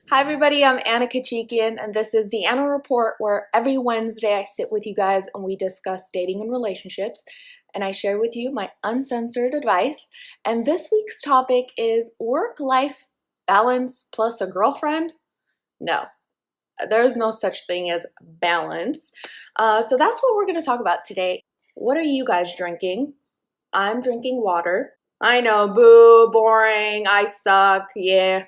Hi everybody, I'm Anna Kachikian and this is the Anna Report, where every Wednesday I sit with you guys and we discuss dating and relationships and I share with you my uncensored advice. And this week's topic is work-life balance plus a girlfriend? No, there's no such thing as balance. So that's what we're going to talk about today. What are you guys drinking? I'm drinking water. I know, boo, boring, I suck, yeah.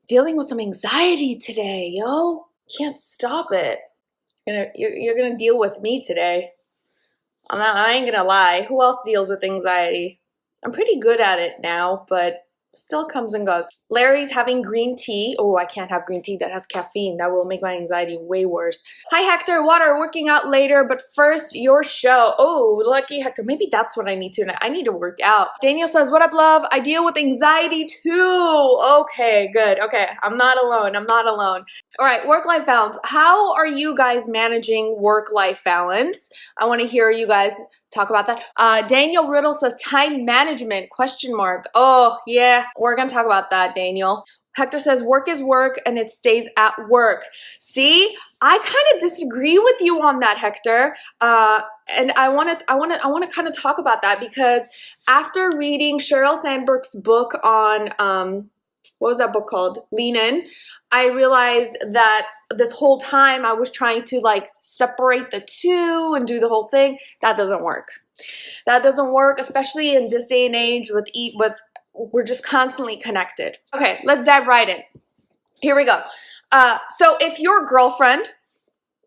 Dealing with some anxiety today, yo. Can't stop it. You're gonna deal with me today. I ain't gonna lie. Who else deals with anxiety? I'm pretty good at it now, but still comes and goes. Larry's having green tea. Oh, I can't have green tea that has caffeine. That will make my anxiety way worse. Hi, Hector. Water, working out later, but first, your show. Oh, lucky Hector. Maybe that's what I need to. I need to work out. Daniel says, what up, love? I deal with anxiety too. Okay, good. Okay, I'm not alone. I'm not alone. All right, work-life balance. How are you guys managing work-life balance? I want to hear you guys talk about that. Daniel Riddle says time management, question mark. Oh, yeah, we're going to talk about that, Daniel. Hector says work is work and it stays at work. See, I kind of disagree with you on that, Hector. And I want to kind of talk about that because after reading Sheryl Sandberg's book on what was that book called? Lean In. I realized that this whole time I was trying to like separate the two and do the whole thing. That doesn't work. That doesn't work, especially in this day and age with we're just constantly connected. Okay, let's dive right in. Here we go. So if your girlfriend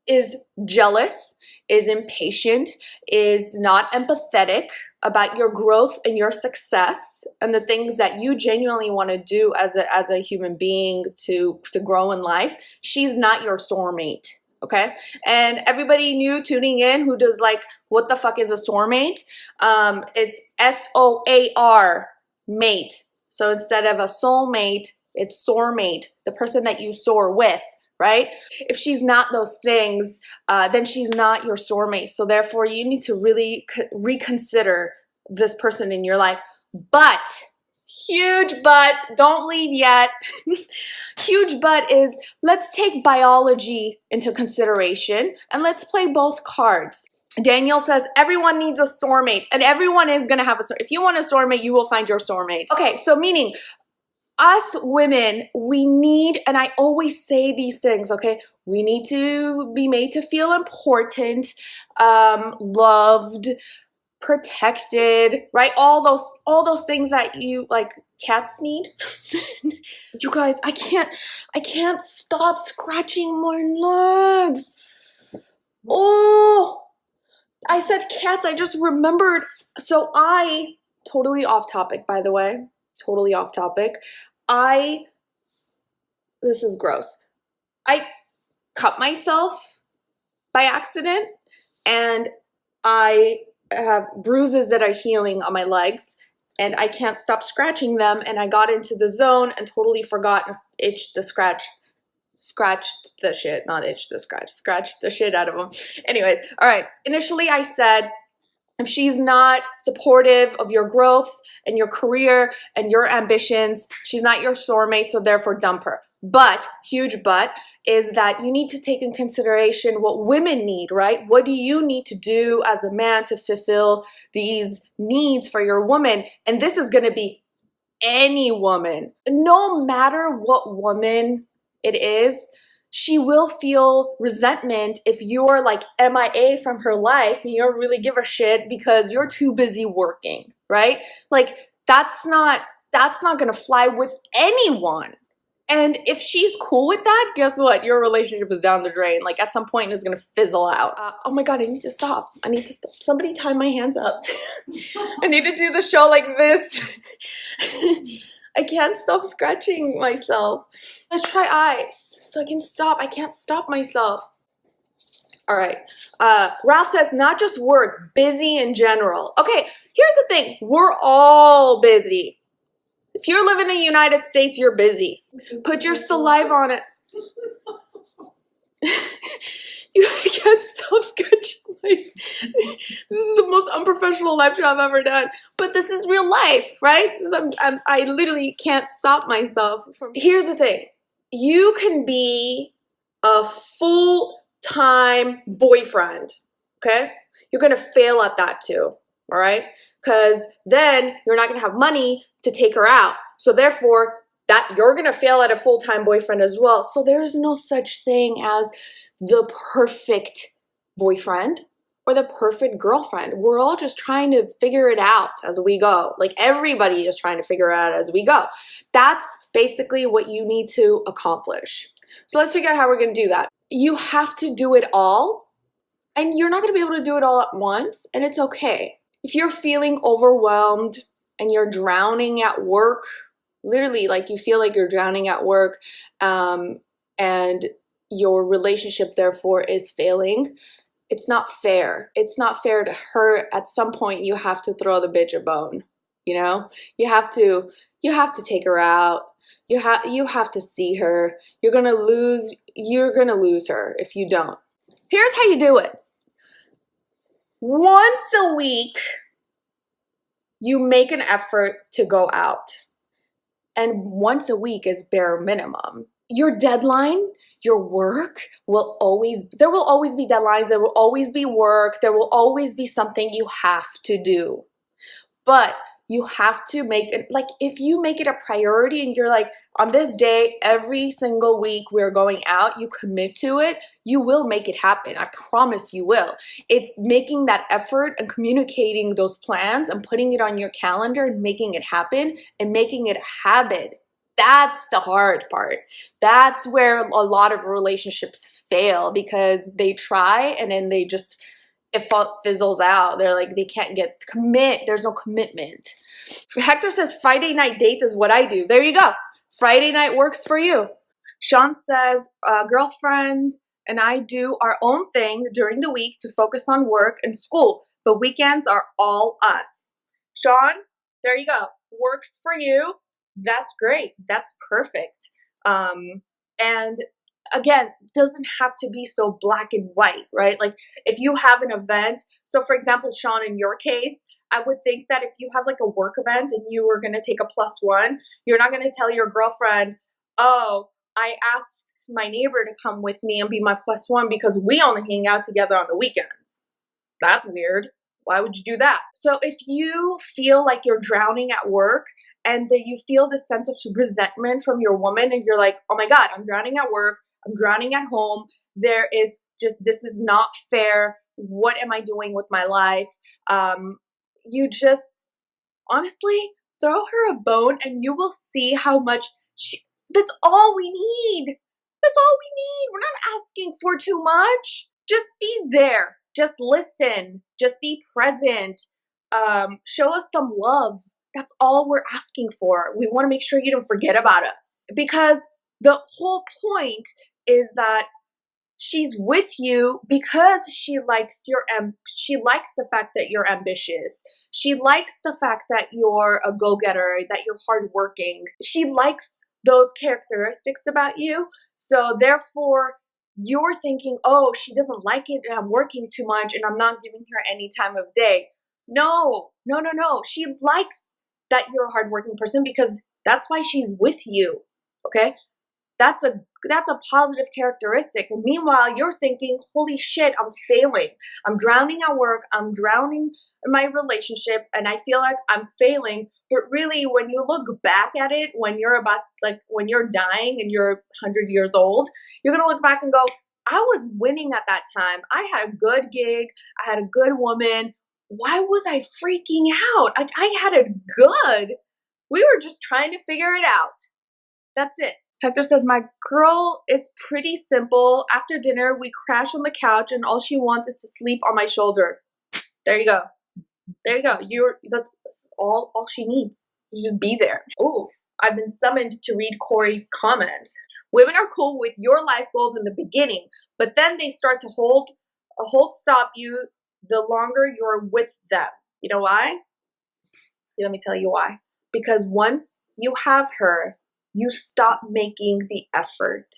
is jealous, is impatient, is not empathetic about your growth and your success and the things that you genuinely want to do as a human being to grow in life, she's not your soarmate. Okay, and everybody new tuning in who does like, what the fuck is a soarmate? It's S-O-A-R, mate. So instead of a soulmate, it's soarmate, the person that you soar with, right? If she's not those things, then she's not your soulmate. So therefore, you need to really reconsider this person in your life. But, huge but, don't leave yet. Huge but is, let's take biology into consideration and let's play both cards. Daniel says everyone needs a soulmate and everyone is going to have a soulmate. If you want a soulmate, you will find your soulmate. Okay, so meaning us women, we need, and I always say these things, okay? We need to be made to feel important, loved, protected, right? All those things that you like cats need. You guys, I can't stop scratching my legs. Oh, I said cats, I just remembered. So totally off topic, by the way. Totally off topic. This is gross. I cut myself by accident and I have bruises that are healing on my legs and I can't stop scratching them, and I got into the zone and totally forgot and scratched the shit, not itched the scratched the shit out of them. Anyways, all right. Initially I said, if she's not supportive of your growth and your career and your ambitions, she's not your soulmate, so therefore dump her. But, huge but, is that you need to take in consideration what women need, right? What do you need to do as a man to fulfill these needs for your woman? And this is going to be any woman. No matter what woman it is, she will feel resentment if you're like MIA from her life and you don't really give a shit because you're too busy working, right? Like that's not gonna fly with anyone. And if she's cool with that, guess what? Your relationship is down the drain. Like at some point it's gonna fizzle out. Oh my God, I need to stop. I need to stop. Somebody tie my hands up. I need to do the show like this. I can't stop scratching myself. Let's try eyes. So I can stop. I can't stop myself. All right. Ralph says, not just work, busy in general. Okay, here's the thing. We're all busy. If you're living in the United States, you're busy. Put your saliva on it. You can't stop scratching my This is the most unprofessional live show I've ever done. But this is real life, right? I literally can't stop myself from... Here's the thing. You can be a full-time boyfriend, okay? You're gonna fail at that too, all right? Because then you're not gonna have money to take her out. So therefore, that you're gonna fail at a full-time boyfriend as well. So there's no such thing as the perfect boyfriend or the perfect girlfriend. We're all just trying to figure it out as we go. Like everybody is trying to figure it out as we go. That's basically what you need to accomplish. So let's figure out how we're gonna do that. You have to do it all, and you're not gonna be able to do it all at once, and it's okay. If you're feeling overwhelmed and you're drowning at work, literally like you feel like you're drowning at work, and your relationship therefore is failing, it's not fair. It's not fair to her. At some point you have to throw the bitch a bone, you know? You have to take her out. You have to see her. You're gonna lose her if you don't. Here's how you do it. Once a week, you make an effort to go out. And once a week is bare minimum. Your deadline, your work there will always be deadlines, there will always be work, there will always be something you have to do. But you have to make it, like if you make it a priority and you're like, on this day, every single week we're going out, you commit to it, you will make it happen. I promise you will. It's making that effort and communicating those plans and putting it on your calendar and making it happen and making it a habit. That's the hard part. That's where a lot of relationships fail, because they try and then they just, it fizzles out. They're like, they can't commit. There's no commitment. Hector says Friday night dates is what I do. There you go. Friday night works for you. Sean says, girlfriend and I do our own thing during the week to focus on work and school, but weekends are all us. Sean, there you go. Works for you. That's great. That's perfect. And again, doesn't have to be so black and white, right? Like if you have an event, so for example, Sean, in your case, I would think that if you have like a work event and you were going to take a +1, you're not going to tell your girlfriend, oh, I asked my neighbor to come with me and be my +1 because we only hang out together on the weekends. That's weird. Why would you do that? So if you feel like you're drowning at work and that you feel this sense of resentment from your woman and you're like, oh my God, I'm drowning at work, I'm drowning at home, this is not fair, what am I doing with my life? You just honestly throw her a bone and you will see how much that's all we need. That's all we need. We're not asking for too much. Just be there. Just listen. Just be present. Show us some love. That's all we're asking for. We want to make sure you don't forget about us. Because the whole point is that she's with you because she likes the fact that you're ambitious. She likes the fact that you're a go-getter, that you're hardworking. She likes those characteristics about you. So therefore, you're thinking, oh, she doesn't like it and I'm working too much and I'm not giving her any time of day. No. She likes that you're a hardworking person because that's why she's with you, okay? That's a positive characteristic. And meanwhile, you're thinking, holy shit, I'm failing. I'm drowning at work. I'm drowning in my relationship and I feel like I'm failing. But really, when you look back at it, when you're dying and you're 100 years old, you're going to look back and go, I was winning at that time. I had a good gig. I had a good woman. Why was I freaking out? I had it good. We were just trying to figure it out. That's it. Hector says, my girl is pretty simple. After dinner, we crash on the couch and all she wants is to sleep on my shoulder. There you go. There you go. That's all she needs. You just be there. Oh, I've been summoned to read Corey's comment. Women are cool with your life goals in the beginning, but then they start to hold stop you the longer you're with them. You know why? Let me tell you why. Because once you have her, you stop making the effort.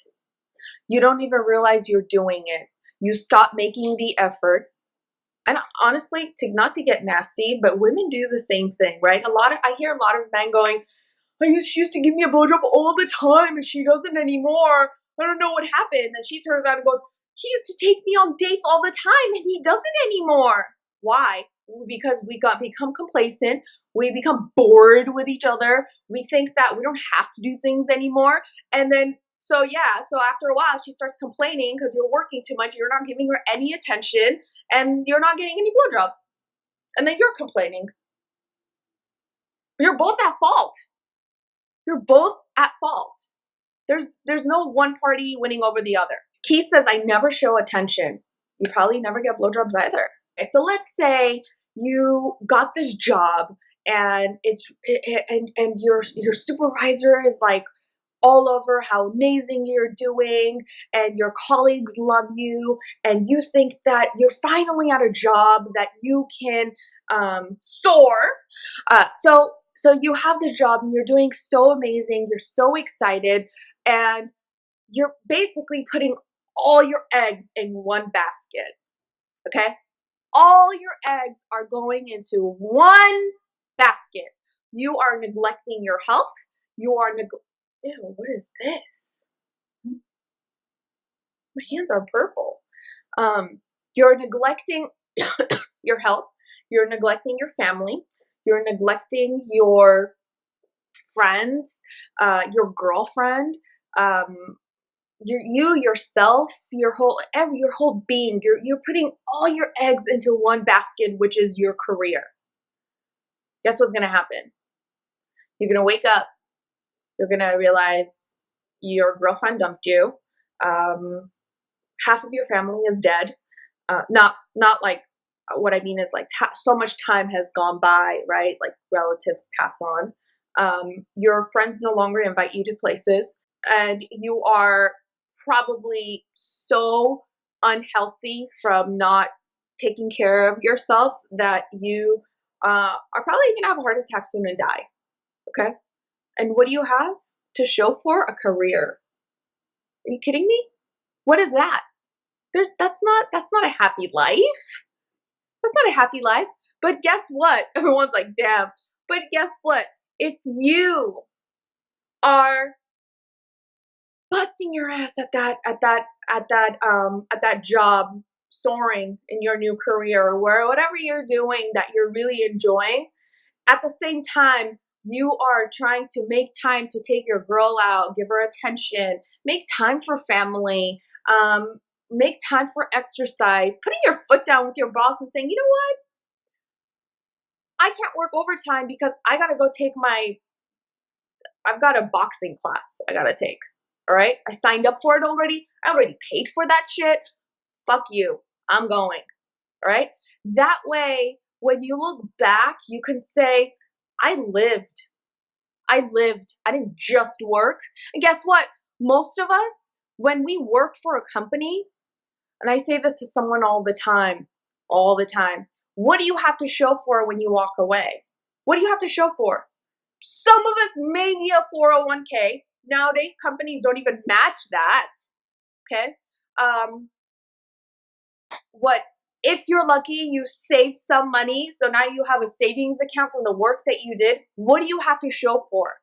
You don't even realize you're doing it. You stop making the effort. And honestly, not to get nasty, but women do the same thing, right? I hear a lot of men going, she used to give me a blowjob all the time and she doesn't anymore. I don't know what happened. And she turns around and goes, he used to take me on dates all the time and he doesn't anymore. Why? Because we become complacent. We become bored with each other. We think that we don't have to do things anymore. And then, so after a while, she starts complaining because you're working too much. You're not giving her any attention and you're not getting any blowjobs. And then you're complaining. You're both at fault. You're both at fault. There's no one party winning over the other. Keith says, I never show attention. You probably never get blowjobs either. So let's say you got this job and your supervisor is like all over how amazing you're doing and your colleagues love you and you think that you're finally at a job that you can soar. So you have this job and you're doing so amazing, you're so excited, and you're basically putting all your eggs in one basket, okay? All your eggs are going into one basket. You are neglecting your health. You are ew, what is this? My hands are purple. You're neglecting your health. You're neglecting your family. You're neglecting your friends, your girlfriend, yourself, your whole being. You're putting all your eggs into one basket, which is your career. Guess what's gonna happen? You're gonna wake up. You're gonna realize your girlfriend dumped you. Half of your family is dead. Not like, what I mean is like so much time has gone by, right? Like relatives pass on. Your friends no longer invite you to places, and you are probably so unhealthy from not taking care of yourself that you are probably gonna have a heart attack soon and die. Okay? And what do you have to show for? A career. Are you kidding me? What is that? That's not a happy life. That's not a happy life. But guess what? Everyone's like, damn. But guess what? If you are busting your ass at that job, soaring in your new career, or whatever you're doing that you're really enjoying, at the same time, you are trying to make time to take your girl out, give her attention, make time for family, make time for exercise, putting your foot down with your boss and saying, you know what? I can't work overtime because I've got a boxing class I gotta take. All right? I signed up for it already. I already paid for that shit. Fuck you. I'm going. All right? That way, when you look back, you can say, I lived. I didn't just work. And guess what? Most of us, when we work for a company, and I say this to someone all the time, what do you have to show for when you walk away? What do you have to show for? Some of us may need a 401k. Nowadays, companies don't even match that. Okay? What if you're lucky, you saved some money, so now you have a savings account from the work that you did. What do you have to show for?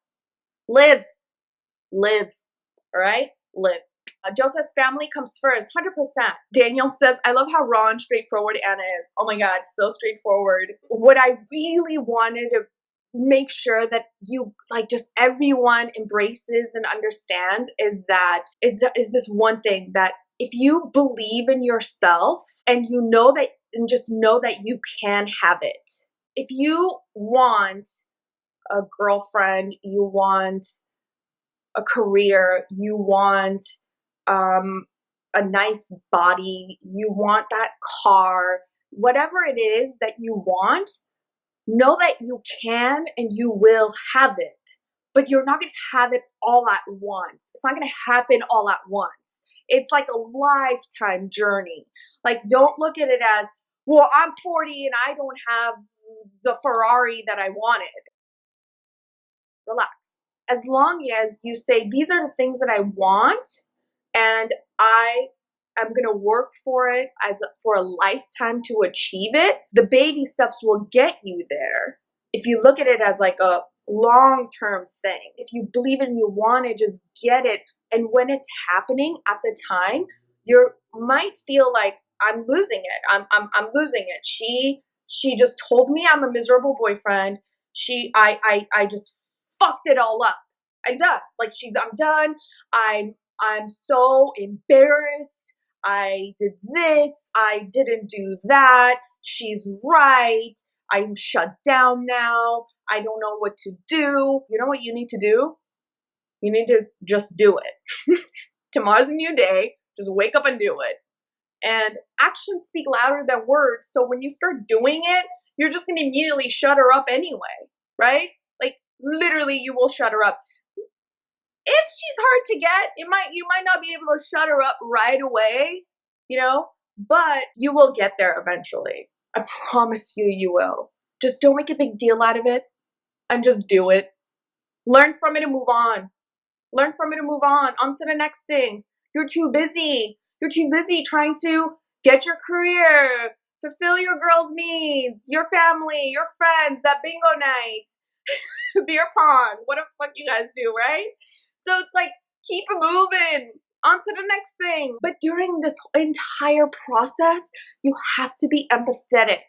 Live. All right? Live. Joseph's family comes first, 100%. Daniel says, I love how raw and straightforward Anna is. Oh my God, so straightforward. What I really wanted to make sure that just everyone embraces and understands is this one thing, that if you believe in yourself and just know that you can have it. If you want a girlfriend, you want a career, you want a nice body, you want that car, whatever it is that you want, know that you can and you will have it. But you're not going to have it all at once. It's not going to happen all at once. It's like a lifetime journey. Like, don't look at it as, well, I'm 40 and I don't have the Ferrari that I wanted. Relax. As long as you say, these are the things that I want, and I I'm gonna work for it for a lifetime to achieve it, the baby steps will get you there. If you look at it as like a long-term thing, if you believe it and you want it, just get it. And when it's happening at the time, you might feel like I'm losing it. I'm losing it. She just told me I'm a miserable boyfriend. I just fucked it all up. I'm done. Like I'm done. I'm so embarrassed. I did this. I didn't do that. She's right. I'm shut down now. I don't know what to do. You know what you need to do? You need to just do it. Tomorrow's a new day. Just wake up and do it. And actions speak louder than words. So when you start doing it, you're just going to immediately shut her up anyway, right? Like literally you will shut her up. If she's hard to get, you might not be able to shut her up right away, you know, but you will get there eventually. I promise you, you will. Just don't make a big deal out of it and just do it. Learn from it and move on. Learn from it and move on. On to the next thing. You're too busy. You're too busy trying to get your career, fulfill your girls' needs, your family, your friends, that bingo night, beer pong, what the fuck you guys do, right? So it's like, keep moving, on to the next thing. But during this entire process, you have to be empathetic.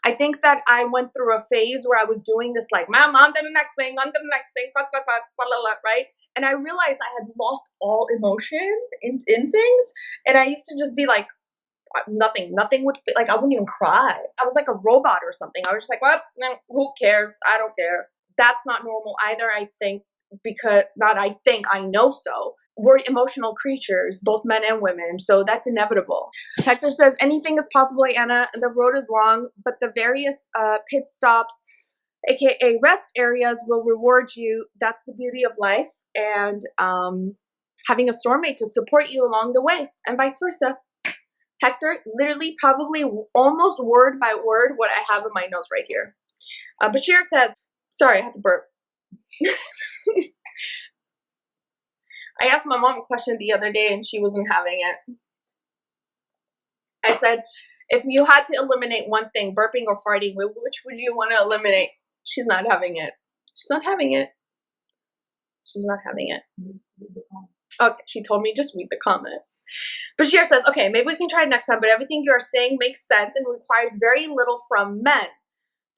I think that I went through a phase where I was doing this like, mom, on to the next thing, on to the next thing, fuck, blah, blah, blah, right? And I realized I had lost all emotion in things. And I used to just be like, nothing would fit. Like, I wouldn't even cry. I was like a robot or something. I was just like, well, who cares? I don't care. That's not normal either, I think, because I know so. We're emotional creatures, both men and women, so that's inevitable. Hector says, anything is possible, Anna, and the road is long, but the various pit stops, aka rest areas, will reward you. That's the beauty of life, and having a soarmate to support you along the way, and vice versa. Hector, literally, probably almost word by word what I have in my notes right here. Bashir says, sorry, I had to burp. I asked my mom a question the other day and she wasn't having it. I said, if you had to eliminate one thing, burping or farting, which would you want to eliminate? She's not having it. She's not having it. She's not having it. Okay, she told me just read the comment. Bashir says, okay, maybe we can try it next time, but everything you are saying makes sense and requires very little from men.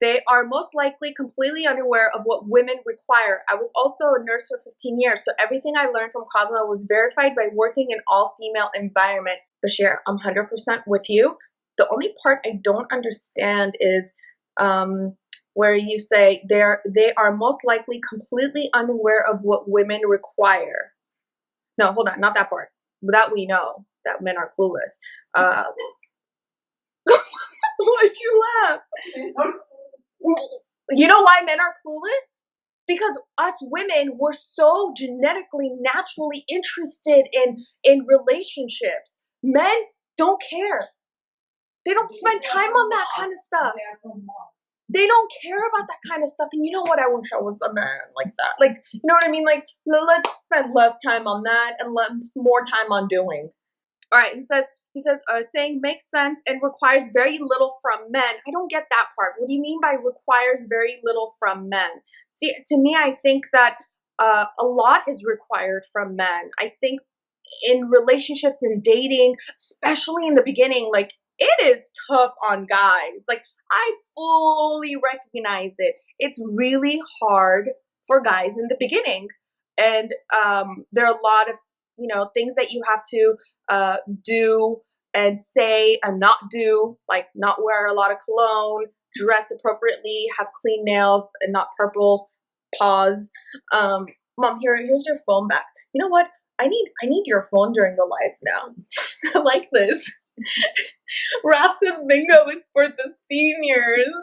They are most likely completely unaware of what women require. I was also a nurse for 15 years, so everything I learned from Cosmo was verified by working in all-female environment. Bashir, I'm 100% with you. The only part I don't understand is where you say they are most likely completely unaware of what women require. No, hold on, not that part. That we know, that men are clueless. Why'd you laugh? You know why men are clueless? Because us women, we're so genetically, naturally interested in relationships. Men don't care. They don't spend time on that kind of stuff. They don't care about that kind of stuff. And you know what? I wish I was a man like that. Like, you know what I mean? Like, let's spend less time on that and more time on doing. All right, he says, saying makes sense and requires very little from men. I don't get that part. What do you mean by requires very little from men? See, to me, I think that a lot is required from men. I think in relationships and dating, especially in the beginning, like, it is tough on guys. Like, I fully recognize it. It's really hard for guys in the beginning. And there are a lot of, things that you have to do and say and not do, like not wear a lot of cologne, dress appropriately, have clean nails and not purple paws. Mom, here's your phone back. You know what? I need your phone during the lives now. I like this. Raph says bingo is for the seniors.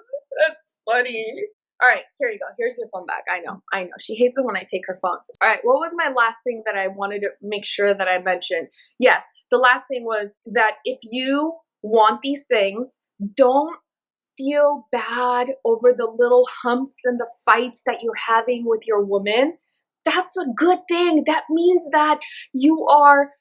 That's funny. All right, here you go. Here's your phone back. I know. She hates it when I take her phone. All right, what was my last thing that I wanted to make sure that I mentioned? Yes, the last thing was that if you want these things, don't feel bad over the little humps and the fights that you're having with your woman. That's a good thing. That means that you are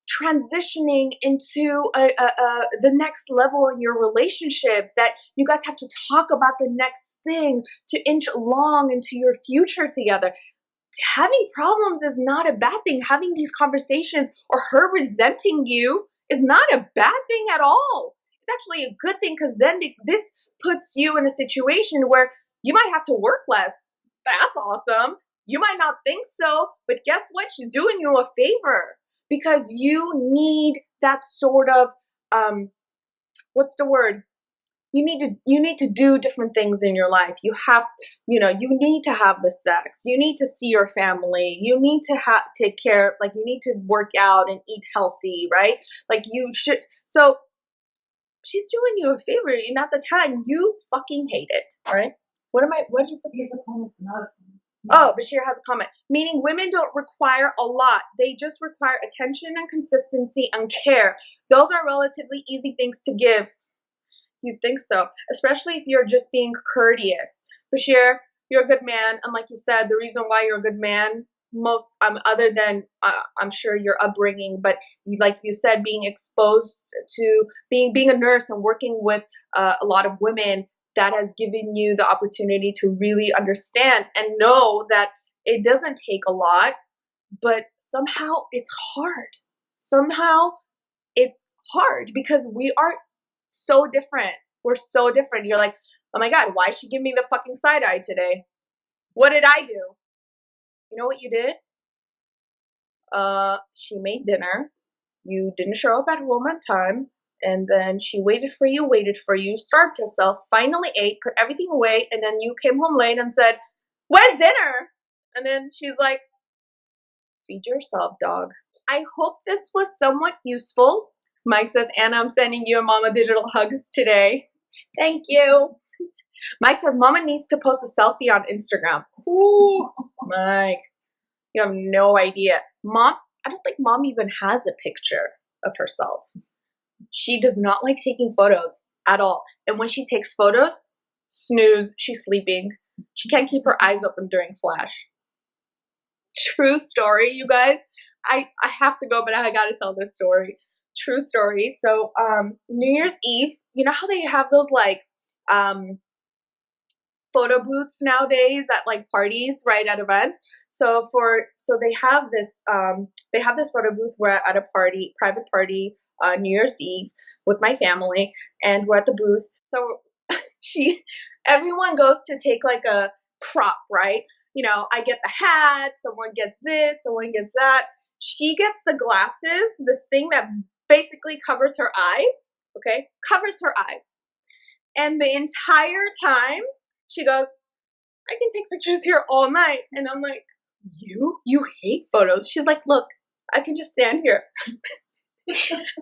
transitioning into the next level in your relationship, that you guys have to talk about the next thing to inch along into your future together. Having problems is not a bad thing. Having these conversations or her resenting you is not a bad thing at all. It's actually a good thing, because then this puts you in a situation where you might have to work less. That's awesome. You might not think so, but guess what? She's doing you a favor, because you need that sort of, what's the word? You need to do different things in your life. You need to have the sex. You need to see your family. You need to take care, like you need to work out and eat healthy, right? Like you should. So she's doing you a favor, and at the time you fucking hate it, right? What did you put? Here's a comment. Oh, Bashir has a comment. Meaning women don't require a lot. They just require attention and consistency and care. Those are relatively easy things to give. You'd think so, especially if you're just being courteous. Bashir, you're a good man, and like you said, the reason why you're a good man, most other than I'm sure your upbringing, but like you said, being exposed to being a nurse and working with a lot of women, that has given you the opportunity to really understand and know that it doesn't take a lot, but somehow it's hard. Somehow it's hard because we are so different. We're so different. You're like, oh my God, why she give me the fucking side eye today? What did I do? You know what you did? She made dinner. You didn't show up at home on time. And then she waited for you, starved herself, finally ate, put everything away. And then you came home late and said, where's dinner? And then she's like, feed yourself, dog. I hope this was somewhat useful. Mike says, Anna, I'm sending you and Mama digital hugs today. Thank you. Mike says, Mama needs to post a selfie on Instagram. Ooh, Mike, you have no idea. Mom, I don't think Mom even has a picture of herself. She does not like taking photos at all. And when she takes photos, snooze, she's sleeping. She can't keep her eyes open during flash. True story, you guys. I have to go, but I gotta tell this story. True story. So New Year's Eve, you know how they have those like photo booths nowadays at like parties, right, at events. So they have this photo booth. We're at a party, private party, New Year's Eve with my family, and we're at the booth. So everyone goes to take like a prop, right? You know, I get the hat, someone gets this, someone gets that. She gets the glasses, this thing that basically covers her eyes, okay? Covers her eyes. And the entire time, she goes, I can take pictures here all night. And I'm like, you hate photos. She's like, look, I can just stand here.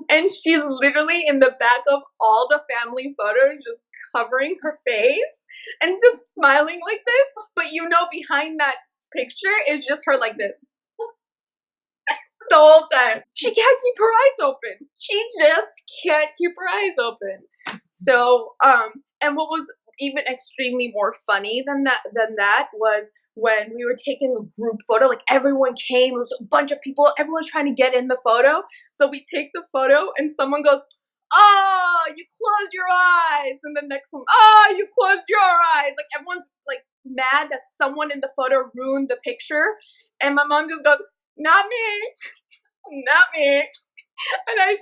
And she's literally in the back of all the family photos, just covering her face and just smiling like this. But you know, behind that picture is just her like this. The whole time. She can't keep her eyes open. She just can't keep her eyes open. So, and what was even extremely more funny than that was when we were taking a group photo, like everyone came, it was a bunch of people, everyone's trying to get in the photo. So we take the photo and someone goes, oh, you closed your eyes. And the next one, oh, you closed your eyes. Like everyone's like mad that someone in the photo ruined the picture. And my mom just goes, not me, not me. And I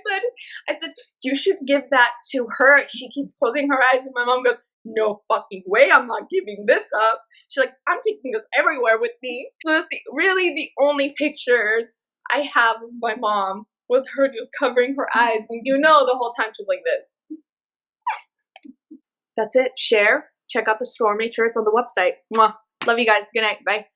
said, you should give that to her. She keeps closing her eyes. And my mom goes, no fucking way, I'm not giving this up. She's like, I'm taking this everywhere with me. So that's really the only pictures I have of my mom was her just covering her eyes. And you know, the whole time she's like this. That's it. Share. Check out the soarmate shirts on the website. Mwah. Love you guys. Good night. Bye.